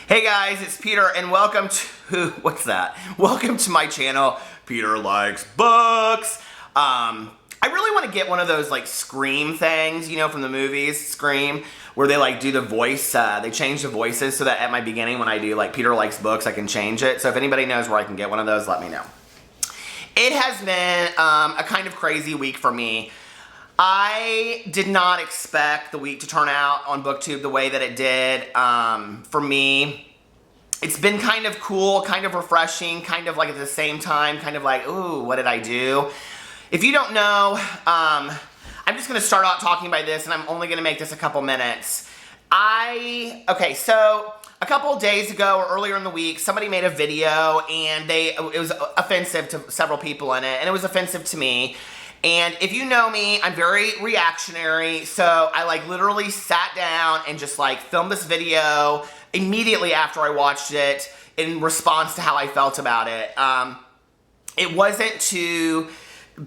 Hey guys, it's Peter and welcome to, what's that? Welcome to my channel, Peter Likes Books. I really want to get one of those like Scream things, you know, from the movies, Scream, where they like do the voice, they change the voices so that at my beginning when I do like Peter Likes Books, I can change it. So if anybody knows where I can get one of those, let me know. It has been a kind of crazy week for me. I did not expect the week to turn out on Booktube the way that it did. For me, it's been kind of cool, kind of refreshing, kind of like at the same time, kind of like, ooh, what did I do? If you don't know, I'm just going to start out talking about this, and I'm only going to make this a couple minutes. Okay, so a couple of days ago or earlier in the week, somebody made a video, and it was offensive to several people in it, and it was offensive to me. And if you know me, I'm very reactionary, so I like literally sat down and just like filmed this video immediately after I watched it in response to how I felt about it. It wasn't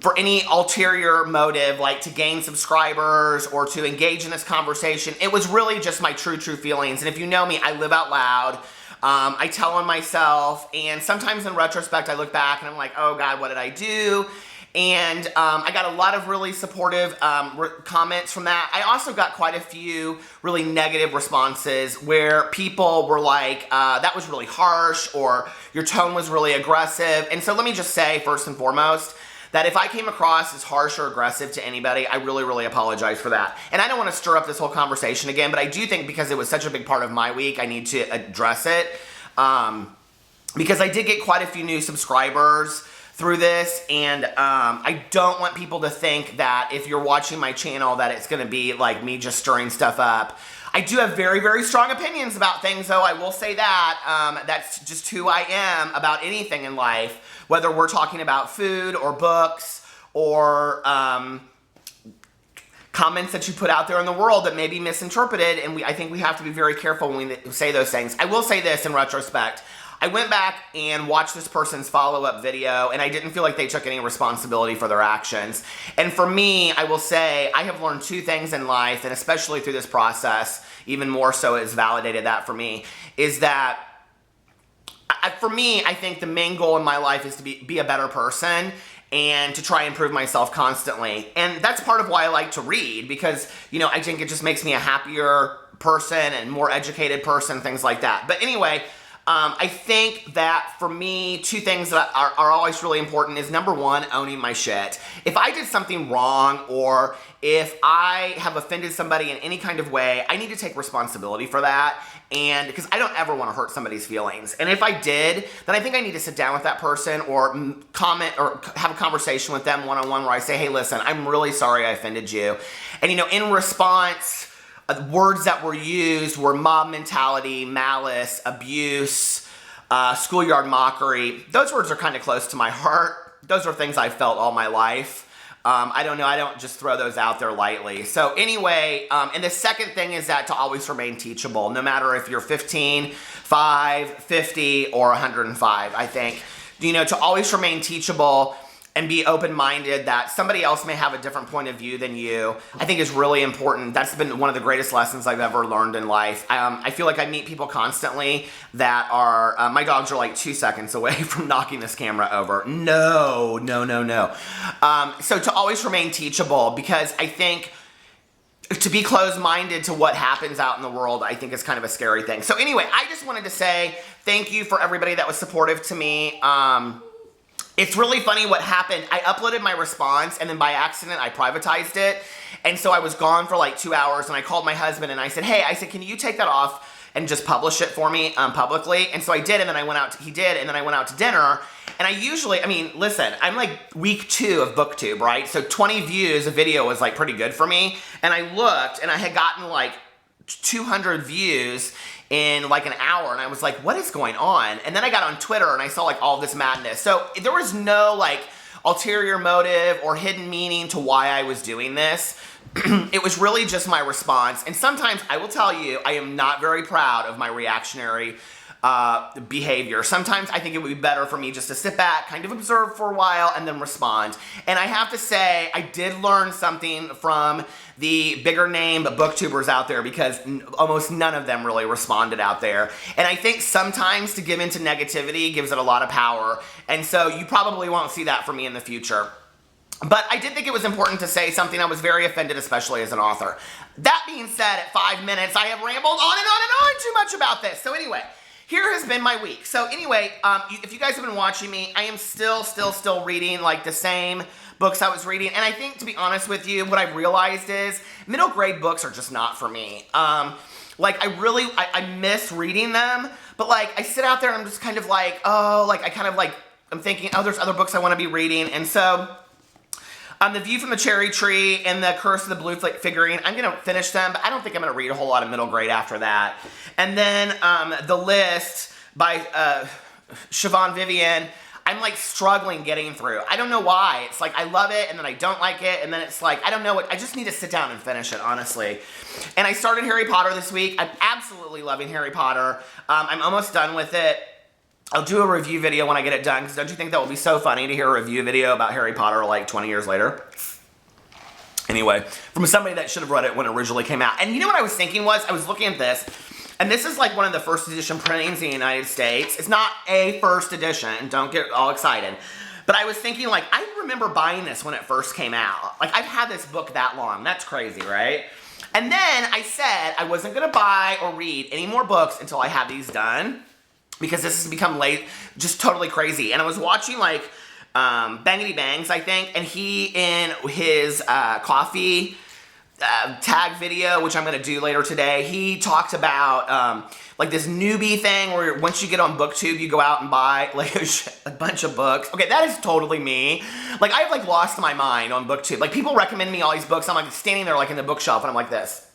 for any ulterior motive, like to gain subscribers or to engage in this conversation. It was really just my true feelings. And if you know me, I live out loud. I tell on myself, and sometimes in retrospect, I look back and I'm like, oh God, what did I do? And I got a lot of really supportive comments from that. I also got quite a few really negative responses where people were like, that was really harsh, or your tone was really aggressive. And so let me just say, first and foremost, that if I came across as harsh or aggressive to anybody, I really apologize for that. And I don't want to stir up this whole conversation again, but I do think because it was such a big part of my week, I need to address it. Because I did get quite a few new subscribers through this, and I don't want people to think that if you're watching my channel that it's going to be like me just stirring stuff up. I do have very strong opinions about things, though. I will say that. That's just who I am about anything in life, whether we're talking about food or books or comments that you put out there in the world that may be misinterpreted, and I think we have to be very careful when we say those things. I will say this in retrospect. I went back and watched this person's follow-up video, and I didn't feel like they took any responsibility for their actions. And for me, I will say, I have learned two things in life, and especially through this process, even more so it's validated that for me, is that, for me, I think the main goal in my life is to be a better person and to try and improve myself constantly. And that's part of why I like to read, because, you know, I think it just makes me a happier person and more educated person, things like that. But anyway, I think that for me, two things that are always really important is, number one, owning my shit. If I did something wrong, or if I have offended somebody in any kind of way, I need to take responsibility for that, and because I don't ever want to hurt somebody's feelings. And if I did, then I think I need to sit down with that person or comment or have a conversation with them one-on-one where I say, hey, listen, I'm really sorry I offended you. And, you know, in response, words that were used were mob mentality, malice, abuse, schoolyard mockery. Those words are kind of close to my heart. Those are things I've felt all my life. I don't know, I don't just throw those out there lightly. So anyway, and the second thing is that to always remain teachable, no matter if you're 15, 5, 50, or 105, I think. You know, to always remain teachable and be open-minded that somebody else may have a different point of view than you, I think is really important. That's been one of the greatest lessons I've ever learned in life. I feel like I meet people constantly that are, my dogs are like 2 seconds away from knocking this camera over. No. So to always remain teachable, because I think to be closed-minded to what happens out in the world, I think is kind of a scary thing. So anyway, I just wanted to say thank you for everybody that was supportive to me. It's really funny what happened. I uploaded my response, and then by accident, I privatized it. And so I was gone for like 2 hours, and I called my husband, and I said, hey, can you take that off and just publish it for me publicly? And so I did, and then he did, and then I went out to dinner. And I mean, listen, I'm like week 2 of Booktube, right? So 20 views a video was like pretty good for me. And I looked, and I had gotten like 200 views in like an hour, and I was like, what is going on? And then I got on Twitter and I saw like all this madness. So there was no like ulterior motive or hidden meaning to why I was doing this. it was really just my response. And sometimes I will tell you, I am not very proud of my reactionary behavior. Sometimes I think it would be better for me just to sit back, kind of observe for a while, and then respond. And I have to say, I did learn something from the bigger name booktubers out there, because almost none of them really responded out there. And I think sometimes to give into negativity gives it a lot of power. And so you probably won't see that from me in the future. But I did think it was important to say something. I was very offended, especially as an author. That being said, at 5 minutes, I have rambled on and on and on too much about this. So anyway, here has been my week. So anyway, if you guys have been watching me, I am still reading like the same books I was reading. And I think, to be honest with you, what I've realized is middle grade books are just not for me. Like I miss reading them, but like I sit out there and I'm just kind of like, oh, like I'm thinking, oh, there's other books I want to be reading. And so The View from the Cherry Tree and The Curse of the Blue Figurine, I'm going to finish them, but I don't think I'm going to read a whole lot of middle grade after that. And then The List by Siobhan Vivian, I'm like struggling getting through. I don't know why. It's like I love it and then I don't like it, and then it's like I don't know what, I just need to sit down and finish it, honestly. And I started Harry Potter this week. I'm absolutely loving Harry Potter. I'm almost done with it. I'll do a review video when I get it done, because don't you think that would be so funny to hear a review video about Harry Potter like 20 years later? Anyway, from somebody that should have read it when it originally came out. And you know what I was thinking was, I was looking at this, and this is like one of the first edition printings in the United States. It's not a first edition, don't get all excited. But I was thinking, like, I remember buying this when it first came out. Like, I've had this book that long. That's crazy, right? And then I said I wasn't going to buy or read any more books until I have these done, because this has become late, just totally crazy. And I was watching, like, Bangity Bangs, I think, and he, in his coffee tag video, which I'm going to do later today, he talked about, like, this newbie thing where once you get on Booktube, you go out and buy, like, a bunch of books. Okay, that is totally me. Like, I've, like, lost my mind on Booktube. Like, people recommend me all these books. I'm, like, standing there, like, in the bookshelf, and I'm like this.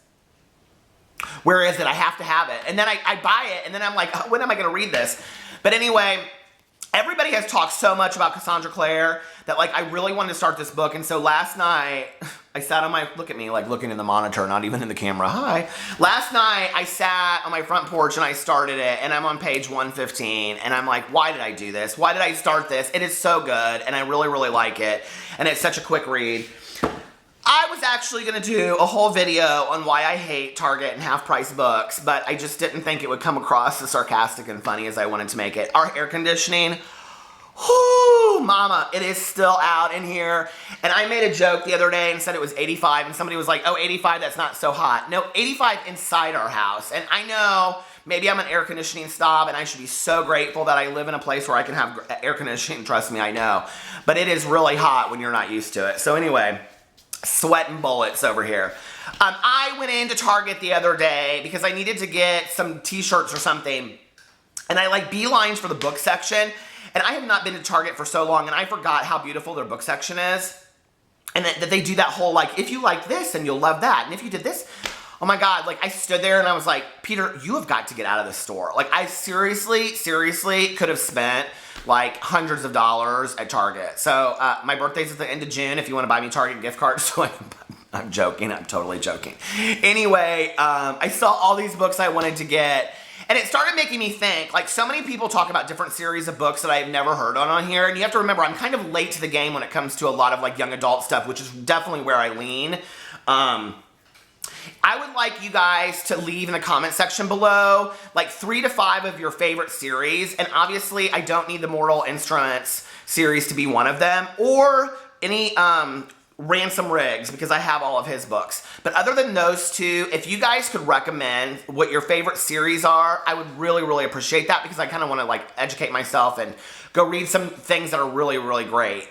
Where is it? I have to have it. And then I buy it, and then I'm like, oh, when am I going to read this? But anyway, everybody has talked so much about Cassandra Clare that, like, I really wanted to start this book. And so last night, I sat on my, look at me, like, looking in the monitor, not even in the camera. Hi. Last night, I sat on my front porch and I started it, and I'm on page 115. And I'm like, why did I do this? Why did I start this? It is so good, and I really, really like it. And it's such a quick read. I was actually going to do a whole video on why I hate Target and half-price books, but I just didn't think it would come across as sarcastic and funny as I wanted to make it. Our air conditioning, whoo, mama, it is still out in here. And I made a joke the other day and said it was 85, and somebody was like, oh, 85, that's not so hot. No, 85 inside our house. And I know maybe I'm an air conditioning snob, and I should be so grateful that I live in a place where I can have air conditioning, trust me, I know. But it is really hot when you're not used to it. So anyway, sweating bullets over here. I went into Target the other day because I needed to get some t-shirts or something, and I like beelines for the book section, and I have not been to Target for so long, and I forgot how beautiful their book section is, and that they do that whole, like, if you like this, then you'll love that, and if you did this, oh my God, like, I stood there and I was like, Peter, you have got to get out of this store. Like, I seriously could have spent like hundreds of dollars at Target. So my birthday's at the end of June if you want to buy me Target gift cards. So I'm joking. I'm totally joking. Anyway, I saw all these books I wanted to get, and it started making me think, like, so many people talk about different series of books that I've never heard on here, and you have to remember I'm kind of late to the game when it comes to a lot of like young adult stuff, which is definitely where I lean. I would like you guys to leave in the comment section below like 3 to 5 of your favorite series, and obviously I don't need the Mortal Instruments series to be one of them, or any Ransom Riggs, because I have all of his books. But other than those two, if you guys could recommend what your favorite series are, I would really, really appreciate that, because I kind of want to like educate myself and go read some things that are really, really great.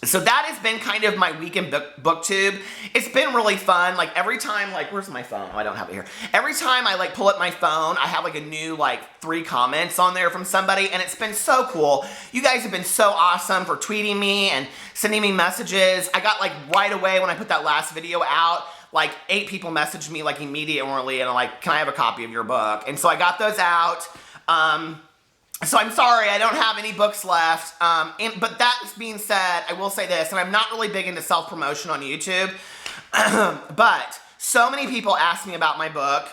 So that has been kind of my week in Booktube. It's been really fun. Like, every time, like, where's my phone? Oh, I don't have it here. Every time I, like, pull up my phone, I have, like, a new, like, 3 comments on there from somebody, and it's been so cool. You guys have been so awesome for tweeting me and sending me messages. I got, like, right away when I put that last video out, like, 8 people messaged me, like, immediately, and I'm like, can I have a copy of your book? And so I got those out. So I'm sorry, I don't have any books left, but that being said, I will say this, and I'm not really big into self-promotion on YouTube, But so many people ask me about my book.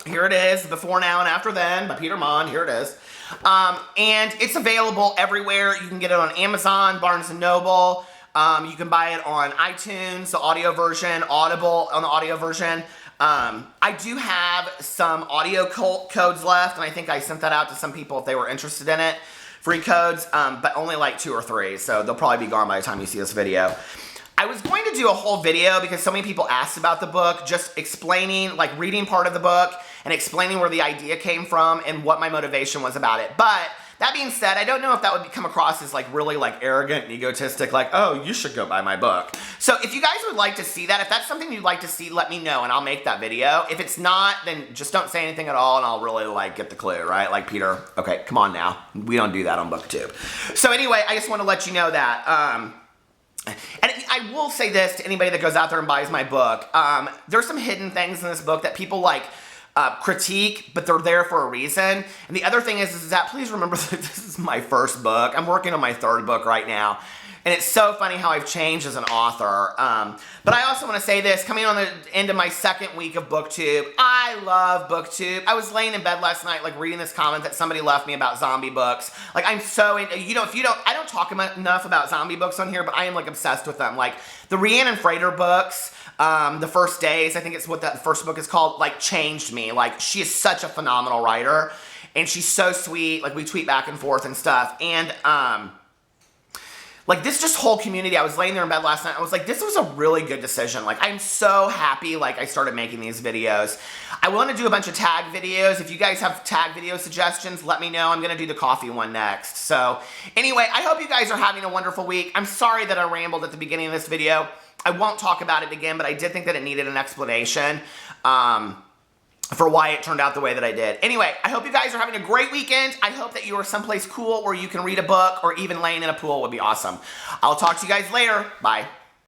Here it is, Before Now and After Then by Peter Mon. Here it is. And it's available everywhere. You can get it on Amazon, Barnes & Noble. You can buy it on iTunes, the audio version, Audible on the audio version. I do have some audio codes left, and I think I sent that out to some people if they were interested in it. Free codes, but only like 2 or 3, so they'll probably be gone by the time you see this video. I was going to do a whole video because so many people asked about the book, just explaining, like reading part of the book and explaining where the idea came from and what my motivation was about it. But that being said, I don't know if that would come across as like really like arrogant and egotistic, like, oh, you should go buy my book. So if you guys would like to see that, if that's something you'd like to see, let me know and I'll make that video. If it's not, then just don't say anything at all and I'll really like get the clue, right? Like, Peter, okay, come on now. We don't do that on Booktube. So anyway, I just want to let you know that. And I will say this to anybody that goes out there and buys my book. There's some hidden things in this book that people like critique, but they're there for a reason. And the other thing is that please remember that this is my first book. I'm working on my 3rd book right now. And it's so funny how I've changed as an author. But I also want to say this, coming on the end of my 2nd week of Booktube, I love Booktube. I was laying in bed last night, like reading this comment that somebody left me about zombie books. Like I'm so, I don't talk enough about zombie books on here, but I am like obsessed with them. Like the Rhiannon Frater books, The First Days, I think it's what that first book is called, like changed me. Like she is such a phenomenal writer and she's so sweet. Like we tweet back and forth and stuff. And, like this just whole community, I was laying there in bed last night, I was like, this was a really good decision. Like I'm so happy like I started making these videos. I want to do a bunch of tag videos. If you guys have tag video suggestions, let me know. I'm going to do the coffee one next. So anyway, I hope you guys are having a wonderful week. I'm sorry that I rambled at the beginning of this video. I won't talk about it again, but I did think that it needed an explanation. For why it turned out the way that I did. Anyway, I hope you guys are having a great weekend. I hope that you are someplace cool where you can read a book or even laying in a pool would be awesome. I'll talk to you guys later. Bye.